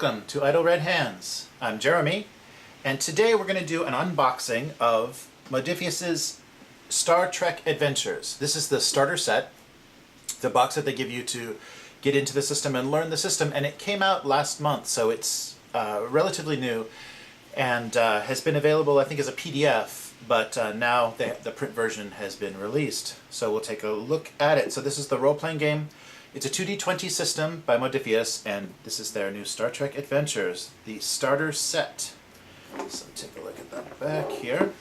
Welcome to Idle Red Hands. I'm Jeremy, and today we're going to do an unboxing of Modiphius's Star Trek Adventures. This is the starter set, the box that they give you to get into the system and learn the system, and it came out last month, so it's relatively new and has been available, I think, as a PDF, but now the print version has been released. So we'll take a look at it. So this is the role-playing game. It's a 2D20 system by Modiphius, and this is their new Star Trek Adventures, the starter set. So take a look at that back here.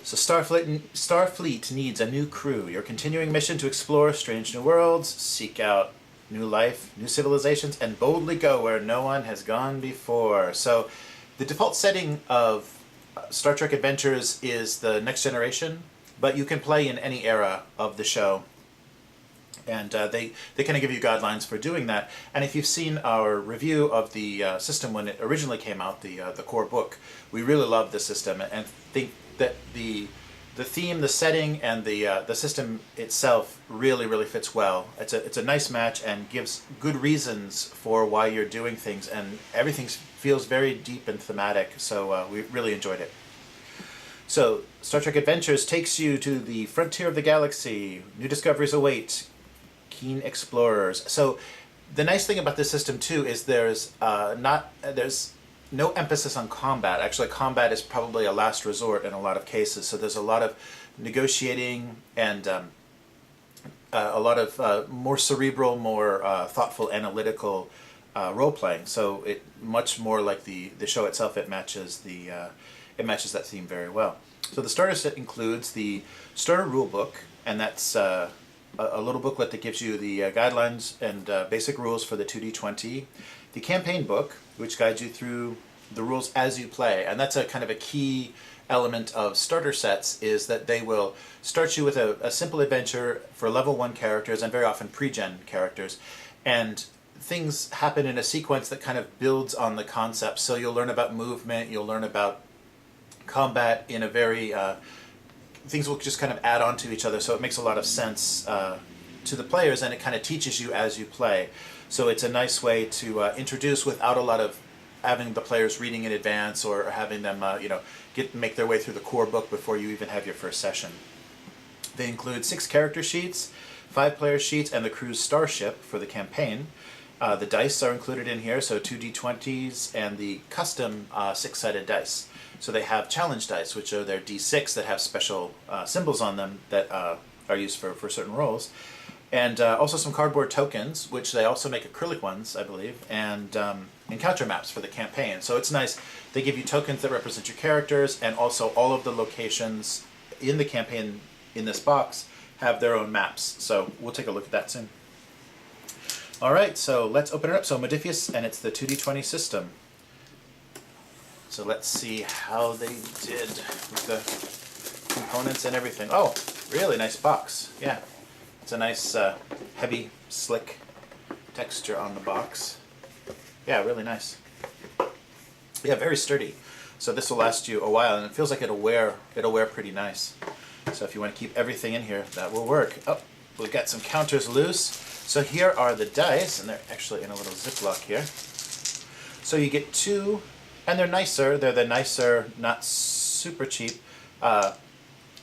So Starfleet needs a new crew. Your continuing mission to explore strange new worlds, seek out new life, new civilizations, and boldly go where no one has gone before. So the default setting of Star Trek Adventures is the Next Generation, but you can play in any era of the show. And they kind of give you guidelines for doing that. And if you've seen our review of the system when it originally came out, the core book, we really love the system and think that the theme, the setting, and the system itself really fits well. It's a nice match and gives good reasons for why you're doing things, and everything feels very deep and thematic. So we really enjoyed it. So Star Trek Adventures takes you to the frontier of the galaxy. New discoveries await keen explorers. So the nice thing about this system too is there's no emphasis on combat. Actually, combat is probably a last resort in a lot of cases. So there's a lot of negotiating and a lot of more cerebral, more thoughtful, analytical role-playing. So it much more like the show itself. It matches that theme very well. So the starter set includes the Starter Rulebook, and that's a little booklet that gives you the guidelines and basic rules for the 2D20. The campaign book, which guides you through the rules as you play, and that's a kind of a key element of starter sets, is that they will start you with a simple adventure for level 1 characters, and very often pre-gen characters, and things happen in a sequence that kind of builds on the concept. So you'll learn about movement, you'll learn about combat in a very things will just kind of add on to each other, so it makes a lot of sense to the players, and it kind of teaches you as you play. So it's a nice way to introduce without a lot of having the players reading in advance or having them make their way through the core book before you even have your first session. They include 6 character sheets, 5 player sheets, and the crew's starship for the campaign. The dice are included in here, so 2 D20s and the custom 6-sided dice. So they have challenge dice, which are their D6 that have special symbols on them that are used for certain roles. And also some cardboard tokens, which they also make acrylic ones, I believe, and encounter maps for the campaign. So it's nice. They give you tokens that represent your characters, and also all of the locations in the campaign in this box have their own maps. So we'll take a look at that soon. All right, so let's open it up. So Modiphius, and it's the 2D20 system. So let's see how they did with the components and everything. Oh, really nice box. Yeah, it's a nice heavy, slick texture on the box. Yeah, really nice. Yeah, very sturdy. So this will last you a while, and it feels like it'll wear pretty nice. So if you want to keep everything in here, that will work. Oh, we've got some counters loose. So here are the dice, and they're actually in a little Ziploc here. So you get 2. And they're nicer. They're the nicer, not super cheap,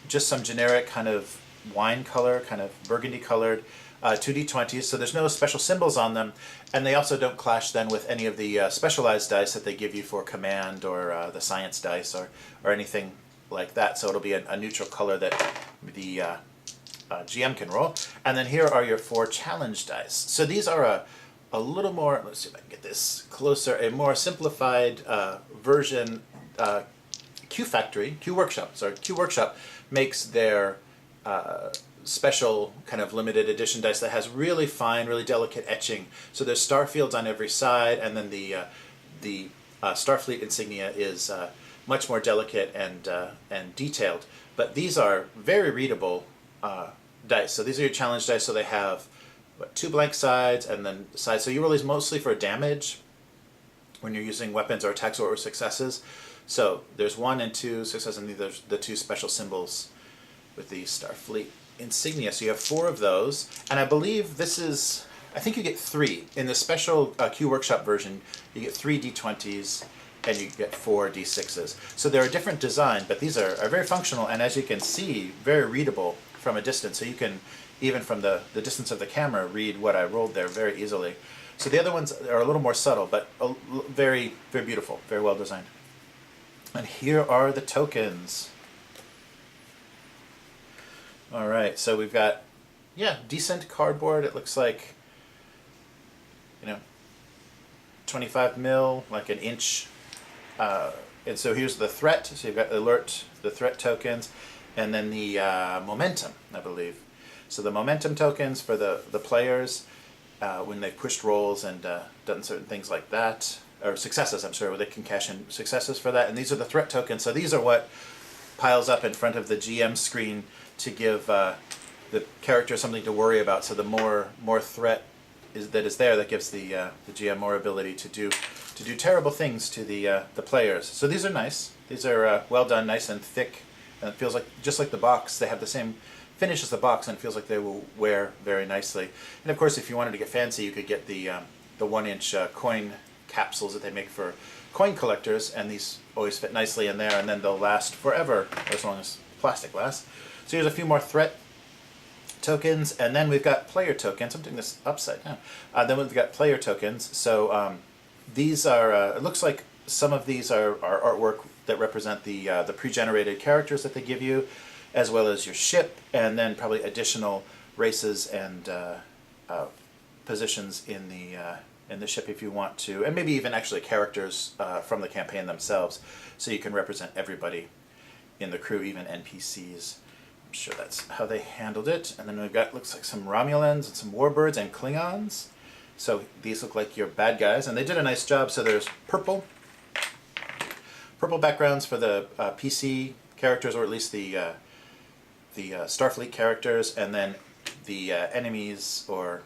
just some generic kind of wine color, kind of burgundy colored 2D20s. So there's no special symbols on them. And they also don't clash then with any of the specialized dice that they give you for command or the science dice or anything like that. So it'll be a neutral color that the GM can roll. And then here are your 4 challenge dice. So these are a little more, let's see if I can get this closer, a more simplified version. Q Workshop makes their special kind of limited edition dice that has really fine, really delicate etching. So there's star fields on every side, and then the Starfleet insignia is much more delicate and detailed. But these are very readable dice. So these are your challenge dice. So they have 2 blank sides and then sides. So you roll these mostly for damage when you're using weapons or attacks or successes. So there's 1 and 2 successes, and there's the 2 special symbols with the Starfleet insignia. So you have 4 of those, and I believe this is I think you get 3. In the special Q Workshop version, you get 3 D20s and you get 4 D6s. So they're a different design, but these are very functional, and as you can see, very readable from a distance. So you can, even from the distance of the camera, read what I rolled there very easily. So the other ones are a little more subtle, but very, very beautiful, very well designed. And here are the tokens. All right, so we've got, yeah, decent cardboard. It looks like, 25 mil, like an inch. And so here's the threat. So you've got alert, the threat tokens, and then the momentum, I believe. So the momentum tokens for the players when they've pushed rolls and done certain things like that, or successes, I'm sorry, where they can cash in successes for that. And these are the threat tokens. So these are what piles up in front of the GM screen to give the character something to worry about. So the more threat that is there, that gives the GM more ability to do terrible things to the players. So these are nice. These are well done, nice and thick, and it feels like just like the box. They have the same finish as the box, and it feels like they will wear very nicely. And of course, if you wanted to get fancy, you could get the 1-inch coin capsules that they make for coin collectors, and these always fit nicely in there, and then they'll last forever as long as plastic lasts. So here's a few more threat tokens, and then we've got player tokens. I'm doing this upside down. Then we've got player tokens. So these are, it looks like some of these are artwork that represent the pre-generated characters that they give you, as well as your ship, and then probably additional races and positions in the ship if you want to, and maybe even actually characters from the campaign themselves, so you can represent everybody in the crew, even NPCs. I'm sure that's how they handled it. And then we've got, looks like some Romulans and some Warbirds and Klingons. So these look like your bad guys, and they did a nice job. So there's purple backgrounds for the PC characters, or at least the Starfleet characters, and then the enemies, or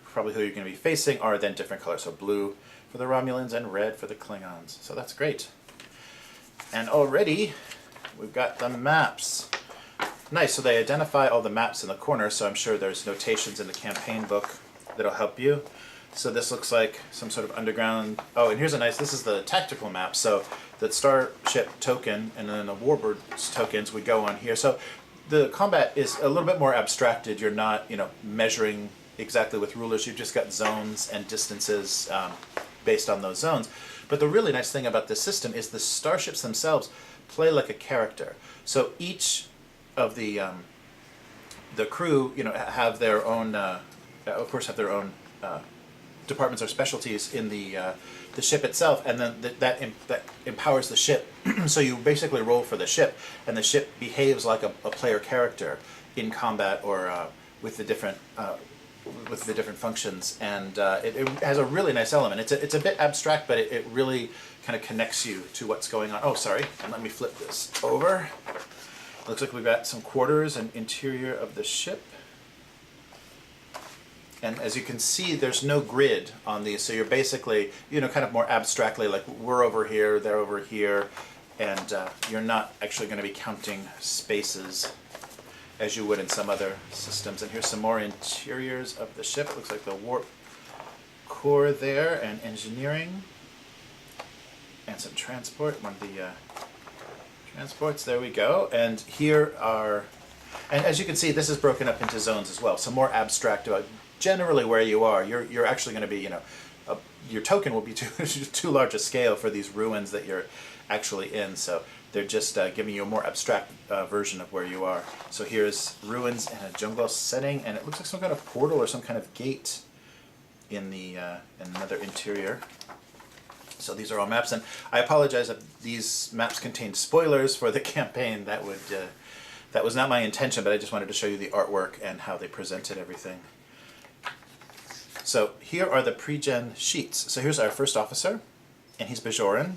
probably who you're going to be facing, are then different colors. So blue for the Romulans and red for the Klingons. So that's great. And already we've got the maps. Nice, so they identify all the maps in the corner, so I'm sure there's notations in the campaign book that'll help you. So this looks like some sort of underground... Oh, and here's a nice... This is the tactical map. So the Starship token and then the Warbirds tokens would go on here. So the combat is a little bit more abstracted. You're not, measuring exactly with rulers. You've just got zones and distances based on those zones. But the really nice thing about this system is the starships themselves play like a character. So each of the crew, have their own, of course, have their own departments or specialties in the ship itself, and then that empowers the ship. So you basically roll for the ship, and the ship behaves like a player character in combat or with the different functions, and it has a really nice element. It's a bit abstract, but it really kind of connects you to what's going on. Oh, sorry, and let me flip this over. Looks like we've got some quarters and interior of the ship. And as you can see, there's no grid on these, so you're basically, kind of more abstractly, like we're over here, they're over here, and you're not actually going to be counting spaces as you would in some other systems. And here's some more interiors of the ship. It looks like the warp core there, and engineering, and some transport. One of the transports, there we go. And here are, and as you can see, this is broken up into zones as well, so more abstract about generally where you are. You're actually going to be, your token will be too large a scale for these ruins that you're actually in, so they're just giving you a more abstract version of where you are. So here's ruins in a jungle setting, and it looks like some kind of portal or some kind of gate in another interior. So these are all maps, and I apologize if these maps contain spoilers for the campaign. That was not my intention, but I just wanted to show you the artwork and how they presented everything. So here are the pre-gen sheets. So here's our first officer, and he's Bajoran.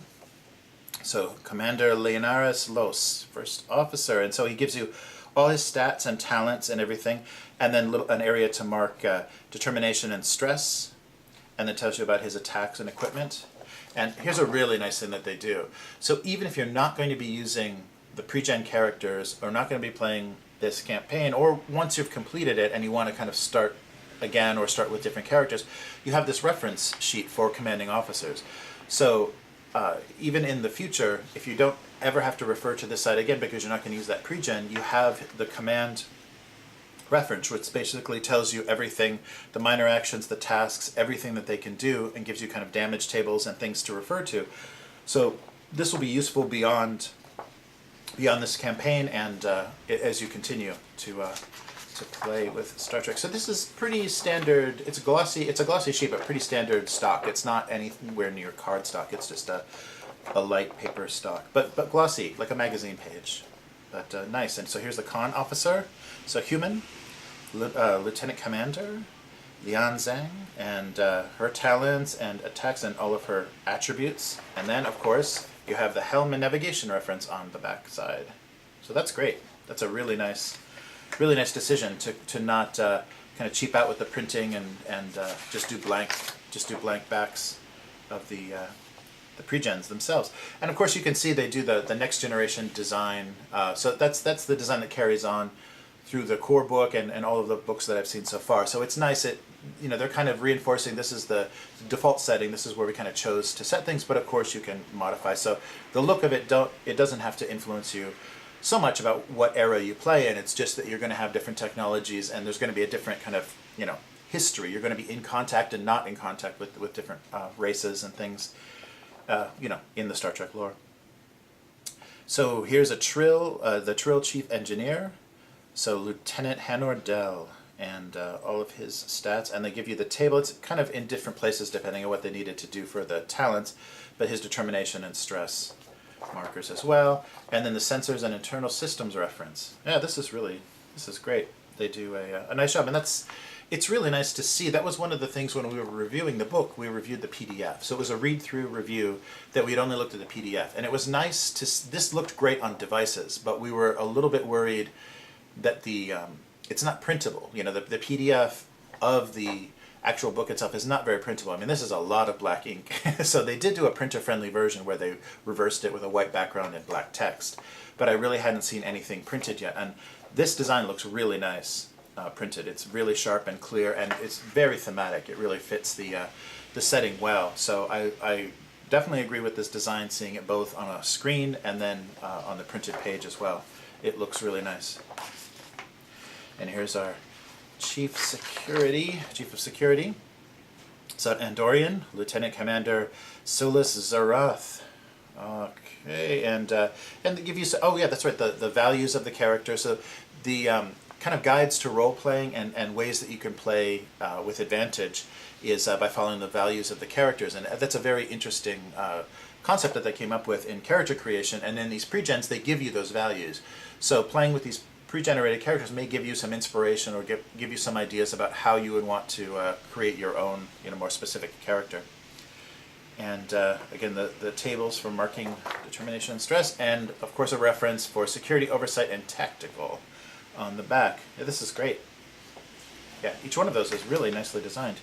So Commander Leonaris Los, first officer, and so he gives you all his stats and talents and everything, and then an area to mark determination and stress, and then tells you about his attacks and equipment. And here's a really nice thing that they do. So even if you're not going to be using the pre-gen characters, or not going to be playing this campaign, or once you've completed it and you want to kind of start again or start with different characters, you have this reference sheet for commanding officers. So even in the future, if you don't ever have to refer to this site again because you're not going to use that pre-gen, you have the command reference, which basically tells you everything, the minor actions, the tasks, everything that they can do, and gives you kind of damage tables and things to refer to. So this will be useful beyond this campaign and as you continue to play with Star Trek. So this is pretty standard. It's a glossy sheet, but pretty standard stock. It's not anywhere near card stock. It's just a light paper stock, but glossy, like a magazine page. But nice. And so here's the con officer. So human, Lieutenant Commander Lian Zhang, and her talents and attacks and all of her attributes. And then, of course, you have the helm and navigation reference on the back side. So that's great. That's a really nice decision to not kind of cheap out with the printing and just do blank backs of the pre-gens themselves. And of course, you can see they do the next generation design. So that's the design that carries on through the core book and all of the books that I've seen so far. So it's nice. They're kind of reinforcing this is the default setting. This is where we kind of chose to set things, but of course you can modify. So the look of it doesn't have to influence you so much about what era you play in. It's just that you're going to have different technologies and there's going to be a different kind of history. You're going to be in contact and not in contact with different races and things in the Star Trek lore. So here's a Trill, the Trill Chief Engineer. So Lieutenant Hanor Dell and all of his stats, and they give you the table. It's kind of in different places depending on what they needed to do for the talents, but his determination and stress markers as well. And then the sensors and internal systems reference. Yeah, this is great. They do a nice job, and it's really nice to see. That was one of the things when we were reviewing the book, we reviewed the PDF. So it was a read-through review that we'd only looked at the PDF, and it was nice this looked great on devices, but we were a little bit worried that it's not printable. The PDF of the actual book itself is not very printable. I mean, this is a lot of black ink. So they did do a printer-friendly version where they reversed it with a white background and black text. But I really hadn't seen anything printed yet. And this design looks really nice printed. It's really sharp and clear, and it's very thematic. It really fits the setting well. So I definitely agree with this design, seeing it both on a screen and then on the printed page as well. It looks really nice. And here's our Chief of Security. So Andorian, Lieutenant Commander Solus Zarath. Okay, and they give you, oh yeah, that's right, the values of the character. So the kind of guides to role playing and ways that you can play with advantage is by following the values of the characters, and that's a very interesting concept that they came up with in character creation. And in these pre-gens, they give you those values. So playing with these pre-generated characters may give you some inspiration or give you some ideas about how you would want to create your own, more specific character. And again, the tables for marking determination and stress, and of course a reference for security, oversight, and tactical on the back. Yeah, this is great. Yeah, each one of those is really nicely designed.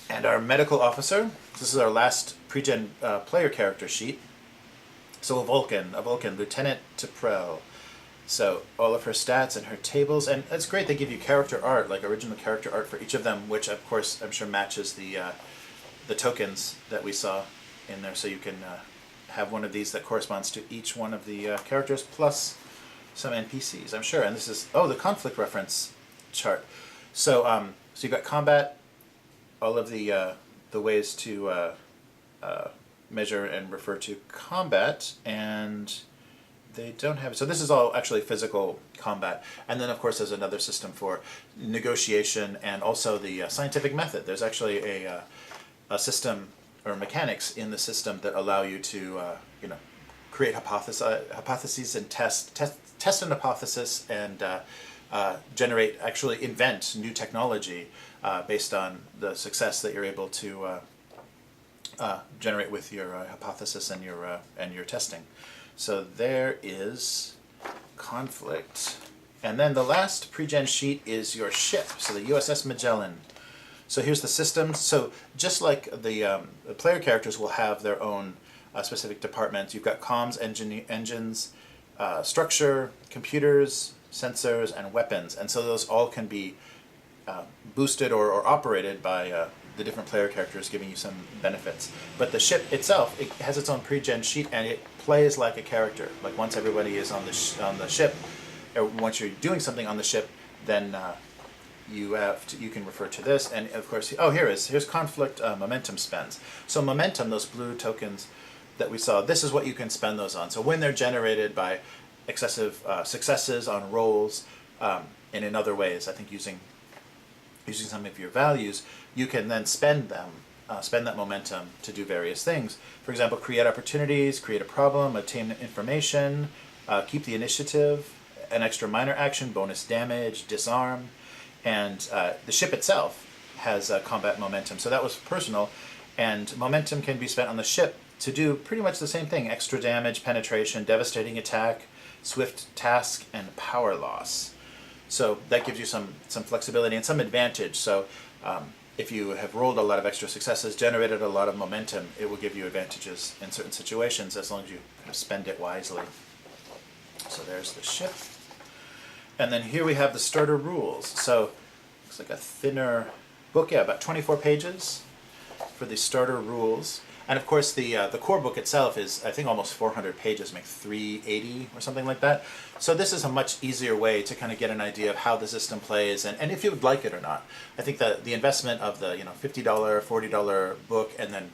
And our medical officer, this is our last pre-gen player character sheet. So a Vulcan, Lieutenant Trill. So all of her stats and her tables, and it's great. They give you character art, like original character art for each of them, which of course I'm sure matches the tokens that we saw in there. So you can have one of these that corresponds to each one of the characters, plus some NPCs, I'm sure. And this is the conflict reference chart. So so you've got combat, all of the ways to measure and refer to combat, and they don't have, so this is all actually physical combat. And then of course there's another system for negotiation and also the scientific method. There's actually a system or mechanics in the system that allow you to create hypotheses and test an hypothesis and invent new technology based on the success that you're able to generate with your hypothesis and your testing. So there is conflict. And then the last pre-gen sheet is your ship, so the USS Magellan. So here's the systems. So just like the player characters will have their own specific departments, you've got comms, engines, structure, computers, sensors, and weapons. And so those all can be boosted or operated by the different player characters, giving you some benefits. But the ship itself, it has its own pre-gen sheet, and it plays like a character. Like once everybody is on the ship, or once you're doing something on the ship, then you can refer to this, and of course, here's conflict momentum spends. So momentum, those blue tokens that we saw, this is what you can spend those on. So when they're generated by excessive successes on rolls, and in other ways, I think using some of your values, you can then spend that momentum to do various things. For example, create opportunities, create a problem, obtain information, keep the initiative, an extra minor action, bonus damage, disarm, and the ship itself has combat momentum. So that was personal, and momentum can be spent on the ship to do pretty much the same thing: extra damage, penetration, devastating attack, swift task, and power loss. So that gives you some flexibility and some advantage. So if you have rolled a lot of extra successes, generated a lot of momentum, it will give you advantages in certain situations as long as you kind of spend it wisely. So there's the ship. And then here we have the starter rules. So looks like a thinner book, about 24 pages for the starter rules. And of course the core book itself is, I think, almost 400 pages, like 380 or something like that. So this is a much easier way to kind of get an idea of how the system plays and if you would like it or not. I think that the investment of the $50, $40 book and then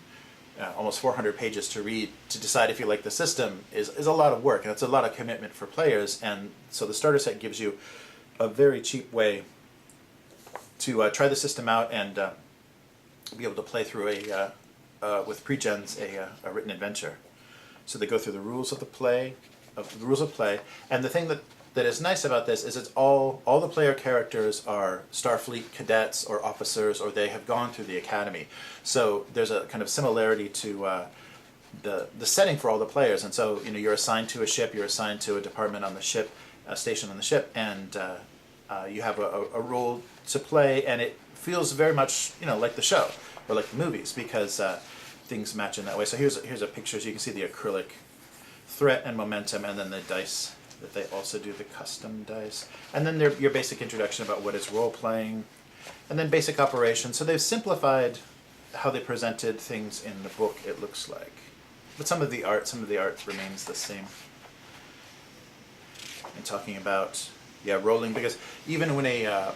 almost 400 pages to read to decide if you like the system is a lot of work, and it's a lot of commitment for players. And so the starter set gives you a very cheap way to try the system out and be able to play through with pre-gens a written adventure. So they go through the rules of play, and the thing that is nice about this is it's all the player characters are Starfleet cadets or officers, or they have gone through the academy. So there's a kind of similarity to the setting for all the players, and so you're assigned to a ship, you're assigned to a department on the ship, a station on the ship, and you have a role to play, and it feels very much like the show or like the movies, because things match in that way. So here's a picture, so you can see the acrylic threat and momentum, and then the dice that they also do, the custom dice, and then your basic introduction about what is role playing, and then basic operations. So they've simplified how they presented things in the book, it looks like, but some of the art remains the same. And talking about rolling, because even when a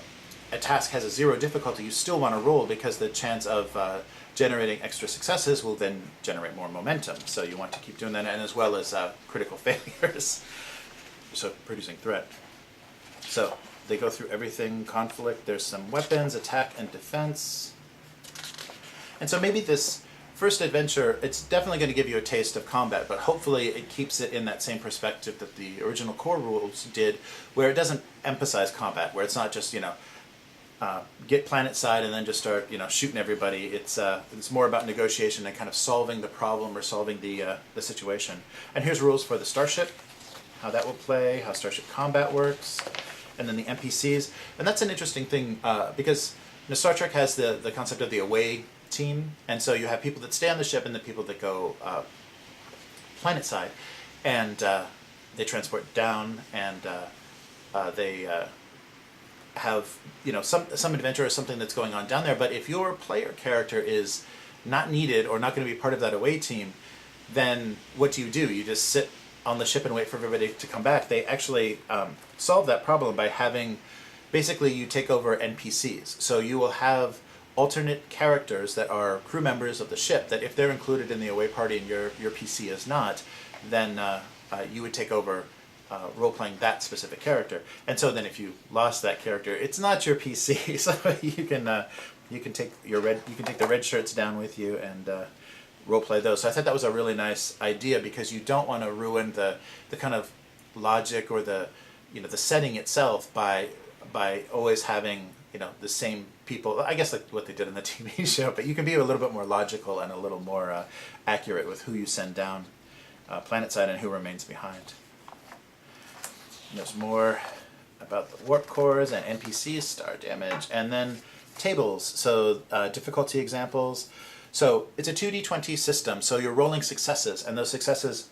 task has a 0 difficulty, you still want to roll, because the chance of generating extra successes will then generate more momentum. So you want to keep doing that, and as well as critical failures. So producing threat. So they go through everything, conflict, there's some weapons, attack and defense. And so maybe this first adventure, it's definitely going to give you a taste of combat, but hopefully it keeps it in that same perspective that the original core rules did, where it doesn't emphasize combat, where it's not just, get planet side and then just start, shooting everybody. It's more about negotiation and kind of solving the problem or solving the situation. And here's rules for the starship, how that will play, how starship combat works, and then the NPCs. And that's an interesting thing because Star Trek has the concept of the away team, and so you have people that stay on the ship and the people that go planet side, and they transport down, and they have some adventure or something that's going on down there. But if your player character is not needed or not going to be part of that away team, then what do? You just sit on the ship and wait for everybody to come back. They actually solve that problem by having, basically you take over NPCs. So you will have alternate characters that are crew members of the ship, that if they're included in the away party and your PC is not, then you would take over role-playing that specific character. And so then if you lost that character, it's not your PC, so you can take the red shirts down with you and role play those. So I thought that was a really nice idea, because you don't want to ruin the kind of logic or the setting itself by always having the same people. I guess like what they did in the TV show, but you can be a little bit more logical and a little more accurate with who you send down planetside and who remains behind. And there's more about the warp cores and NPCs, star damage, and then tables. So difficulty examples. So it's a 2d20 system, so you're rolling successes, and those successes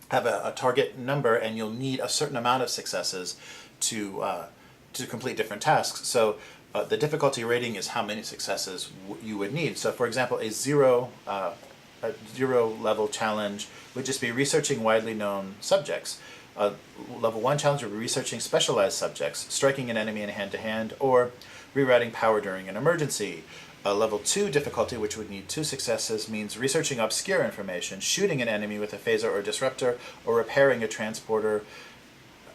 have a target number, and you'll need a certain amount of successes to complete different tasks. So The difficulty rating is how many successes you would need. So, for example, a zero level challenge would just be researching widely known subjects. Level 1 challenge would be researching specialized subjects, striking an enemy in hand-to-hand, or rerouting power during an emergency. A level 2 difficulty, which would need 2 successes, means researching obscure information, shooting an enemy with a phaser or disruptor, or repairing a transporter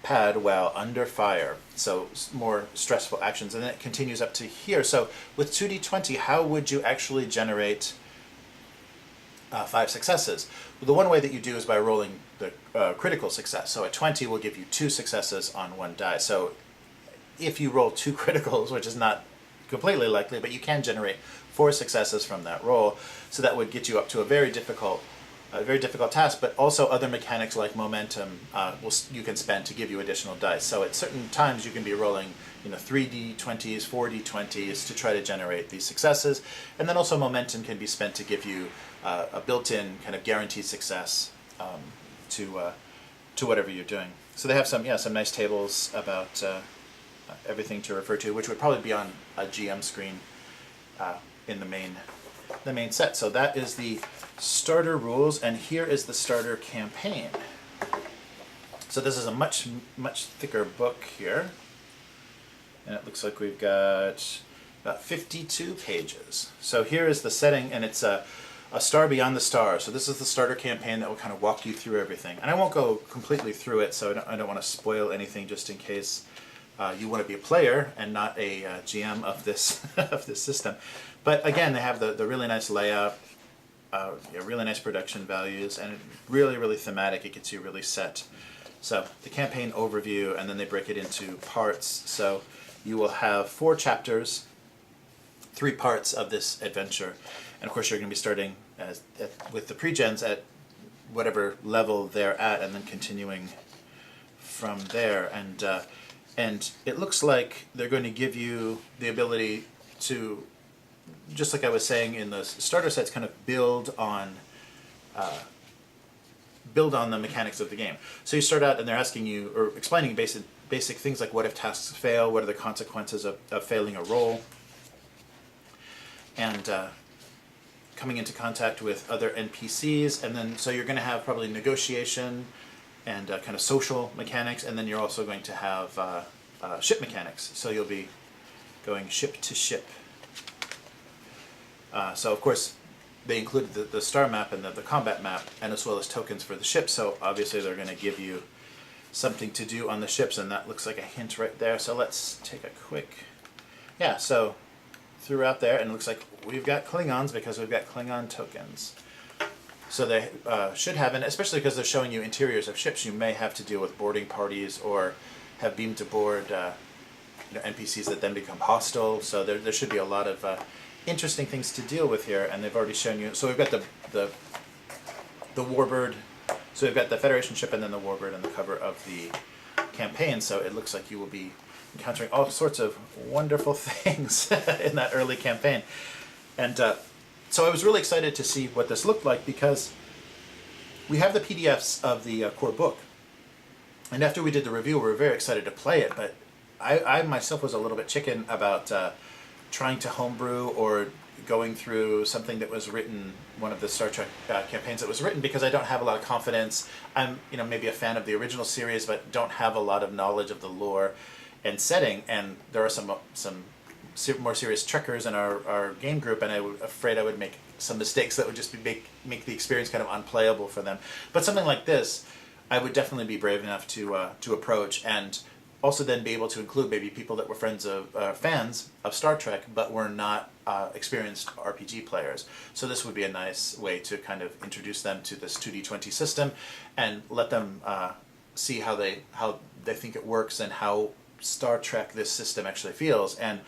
pad while under fire. So more stressful actions, and then it continues up to here. So with 2d20, how would you actually generate 5 successes? Well, the one way that you do is by rolling the critical success. So a 20 will give you 2 successes on 1 die. So if you roll 2 criticals, which is not completely likely, but you can generate 4 successes from that roll. So that would get you up to a very difficult task, but also other mechanics like momentum you can spend to give you additional dice. So at certain times you can be rolling 3d20s, 4d20s to try to generate these successes, and then also momentum can be spent to give you a built-in kind of guaranteed success to whatever you're doing. So they have some nice tables about everything to refer to, which would probably be on a GM screen in the main set. So that is the starter rules, and here is the starter campaign. So this is a much thicker book here, and it looks like we've got about 52 pages. So here is the setting, and it's a star beyond the stars. So this is the starter campaign that will kind of walk you through everything. And I won't go completely through it, so I don't want to spoil anything, just in case you want to be a player and not a GM of this of this system. But again, they have the really nice layout, really nice production values, and really thematic. It gets you really set. So the campaign overview, and then they break it into parts. So you will have 4 chapters, 3 parts of this adventure. And of course you're going to be starting with the pre-gens at whatever level they're at, and then continuing from there. And it looks like they're going to give you the ability to, just like I was saying in the starter sets, kind of build on the mechanics of the game. So you start out and they're asking you, or explaining basic things like what if tasks fail, what are the consequences of failing a roll, and coming into contact with other NPCs, and then so you're going to have probably negotiation and kind of social mechanics, and then you're also going to have ship mechanics. So you'll be going ship to ship. So of course they included the star map and the combat map, and as well as tokens for the ships. So obviously they're going to give you something to do on the ships, and that looks like a hint right there. So let's take a quick, so throughout there, and it looks like we've got Klingons because we've got Klingon tokens. So they should have, and especially because they're showing you interiors of ships, you may have to deal with boarding parties or have beamed to board NPCs that then become hostile. So there should be a lot of interesting things to deal with here, and they've already shown you. So we've got the Warbird. So we've got the Federation ship and then the Warbird on the cover of the campaign. So it looks like you will be encountering all sorts of wonderful things in that early campaign. And so I was really excited to see what this looked like, because we have the PDFs of the core book. And after we did the review, we were very excited to play it, but I myself was a little bit chicken about trying to homebrew or going through something that was written, one of the Star Trek campaigns that was written, because I don't have a lot of confidence. I'm maybe a fan of the original series, but don't have a lot of knowledge of the lore and setting, and there are some more serious trekkers in our game group, and I was afraid I would make some mistakes that would just make the experience kind of unplayable for them. But something like this, I would definitely be brave enough to approach, and also then be able to include maybe people that were fans of Star Trek, but were not experienced RPG players. So this would be a nice way to kind of introduce them to this 2d20 system, and let them see how they think it works, and how Star Trek this system actually feels. And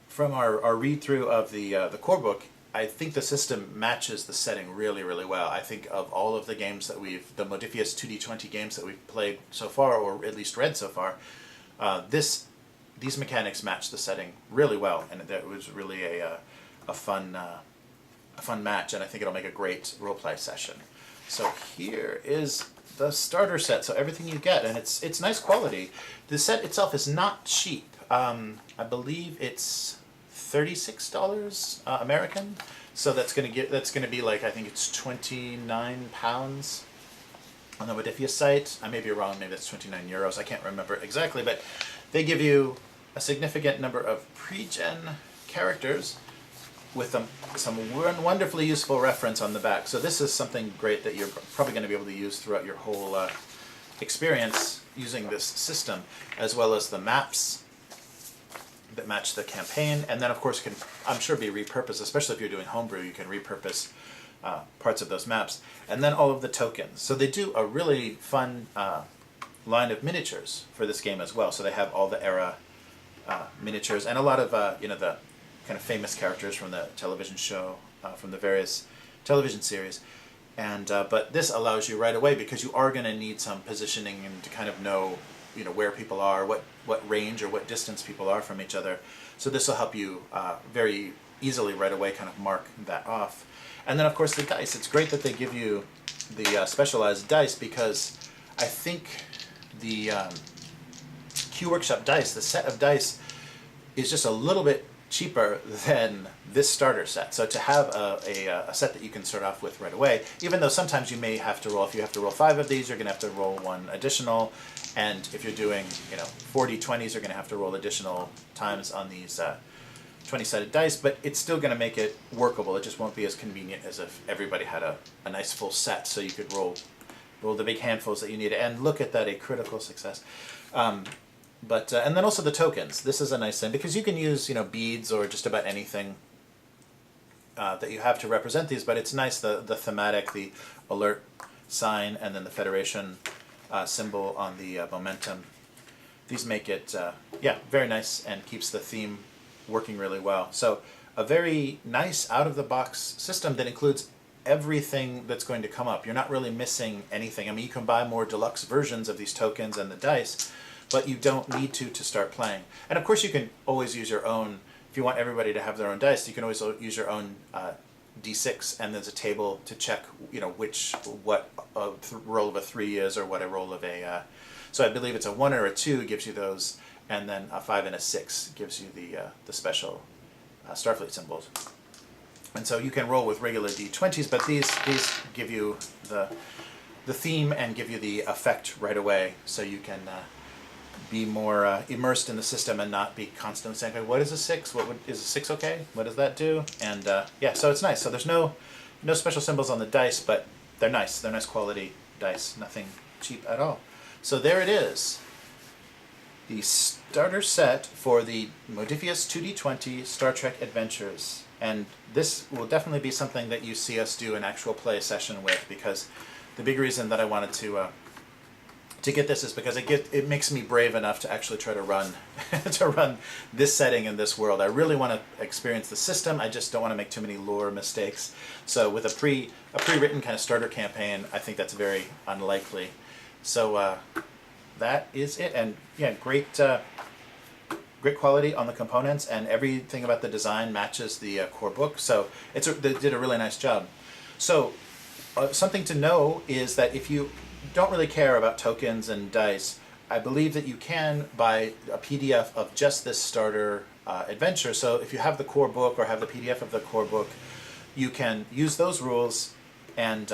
from our read through of the core book, I think the system matches the setting really well. I think of all of the games that the Modiphius 2d20 games that we've played so far, or at least read so far, these mechanics match the setting really well, and it was really a fun match, and I think it'll make a great roleplay session. So here is the starter set. So everything you get, and it's nice quality. The set itself is not cheap. I believe it's $36 American. So that's gonna be like, I think it's £29 on the Modiphius site. I may be wrong, maybe that's 29 euros. I can't remember exactly, but they give you a significant number of pre-gen characters with some wonderfully useful reference on the back. So this is something great that you're probably going to be able to use throughout your whole experience using this system, as well as the maps that match the campaign. And then of course can, I'm sure, be repurposed, especially if you're doing homebrew, you can repurpose parts of those maps. And then all of the tokens. So they do a really fun line of miniatures for this game as well. So they have all the era miniatures and a lot of you know, the kind of famous characters from the television show, from the various television series. And but this allows you right away, because you are going to need some positioning and to kind of know, you know, where people are, what range or what distance people are from each other. So this will help you very easily right away kind of mark that off. And then of course the dice. It's great that they give you the specialized dice, because I think the Q Workshop dice, the set of dice, is just a little bit cheaper than this starter set. So to have a set that you can start off with right away, even though sometimes you may have to roll, if you have to roll 5 of these, you're going to have to roll 1 additional, and if you're doing, you know, 40 20s, you're going to have to roll additional times on these 20-sided dice, but it's still going to make it workable. It just won't be as convenient as if everybody had a nice full set, so you could roll the big handfuls that you need. And look at that, a critical success. But and then also the tokens. This is a nice thing, because you can use, you know, beads or just about anything that you have to represent these. But it's nice, the thematic, the alert sign, and then the Federation symbol on the momentum. These make it yeah, very nice, and keeps the theme working really well. So a very nice out-of-the-box system that includes everything that's going to come up. You're not really missing anything. I mean, you can buy more deluxe versions of these tokens and the dice, but you don't need to start playing. And of course you can always use your own, if you want everybody to have their own dice, you can always use your own D6, and there's a table to check, you know, what a roll of a 3 is, or what a roll of a, so I believe it's a 1 or a 2 gives you those, and then a 5 and a 6 gives you the special Starfleet symbols. And so you can roll with regular D20s, but these give you the theme and give you the effect right away, so you can be more immersed in the system and not be constantly saying, what is a 6? Is a 6 okay? What does that do? And yeah, so it's nice. So there's no special symbols on the dice, but they're nice. They're nice quality dice. Nothing cheap at all. So there it is. The starter set for the Modiphius 2D20 Star Trek Adventures. And this will definitely be something that you see us do an actual play session with, because the big reason that I wanted to get this is because it makes me brave enough to actually try to run this setting in this world. I really want to experience the system. I just don't want to make too many lore mistakes. So with a pre-written kind of starter campaign, I think that's very unlikely. So that is it. And yeah, great quality on the components, and everything about the design matches the core book. So they did a really nice job. So something to know is that if you don't really care about tokens and dice, I believe that you can buy a PDF of just this starter adventure. So if you have the core book or have the PDF of the core book, you can use those rules and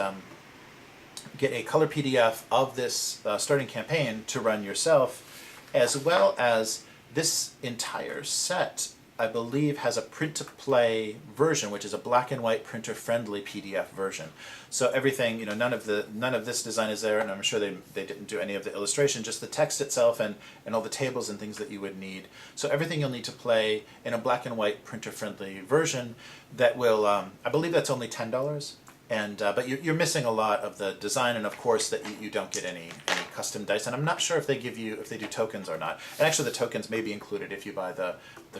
get a color PDF of this starting campaign to run yourself, as well as this entire set, I believe, has a print-to-play version, which is a black and white printer-friendly PDF version. So everything, you know, none of this design is there, and I'm sure they didn't do any of the illustration, just the text itself and all the tables and things that you would need. So everything you'll need to play in a black and white printer-friendly version that will, I believe that's only $10. And but you're missing a lot of the design, and of course that you don't get any custom dice. And I'm not sure if they do tokens or not. And actually the tokens may be included if you buy the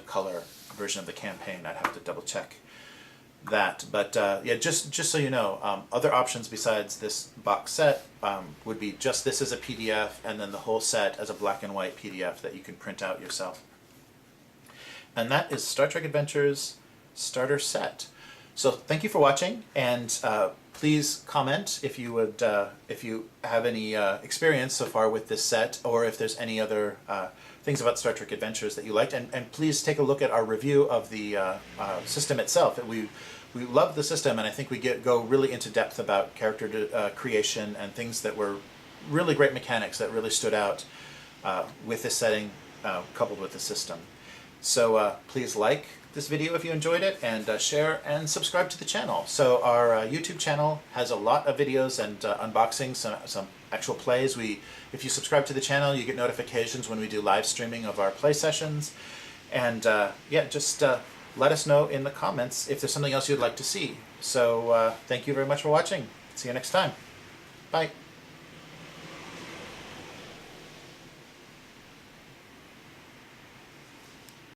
color version of the campaign. I'd have to double check that. But yeah, just so you know, other options besides this box set would be just this as a PDF, and then the whole set as a black and white PDF that you can print out yourself. And that is Star Trek Adventures Starter Set. So thank you for watching, and please comment if you would, if you have any experience so far with this set, or if there's any other things about Star Trek Adventures that you liked, and please take a look at our review of the system itself. We love the system, and I think we go really into depth about character creation and things that were really great mechanics that really stood out with this setting coupled with the system. So please like this video if you enjoyed it, and share and subscribe to the channel. So our YouTube channel has a lot of videos and unboxings, some actual plays. If you subscribe to the channel, you get notifications when we do live streaming of our play sessions. And yeah, just let us know in the comments if there's something else you'd like to see. So thank you very much for watching. See you next time. Bye.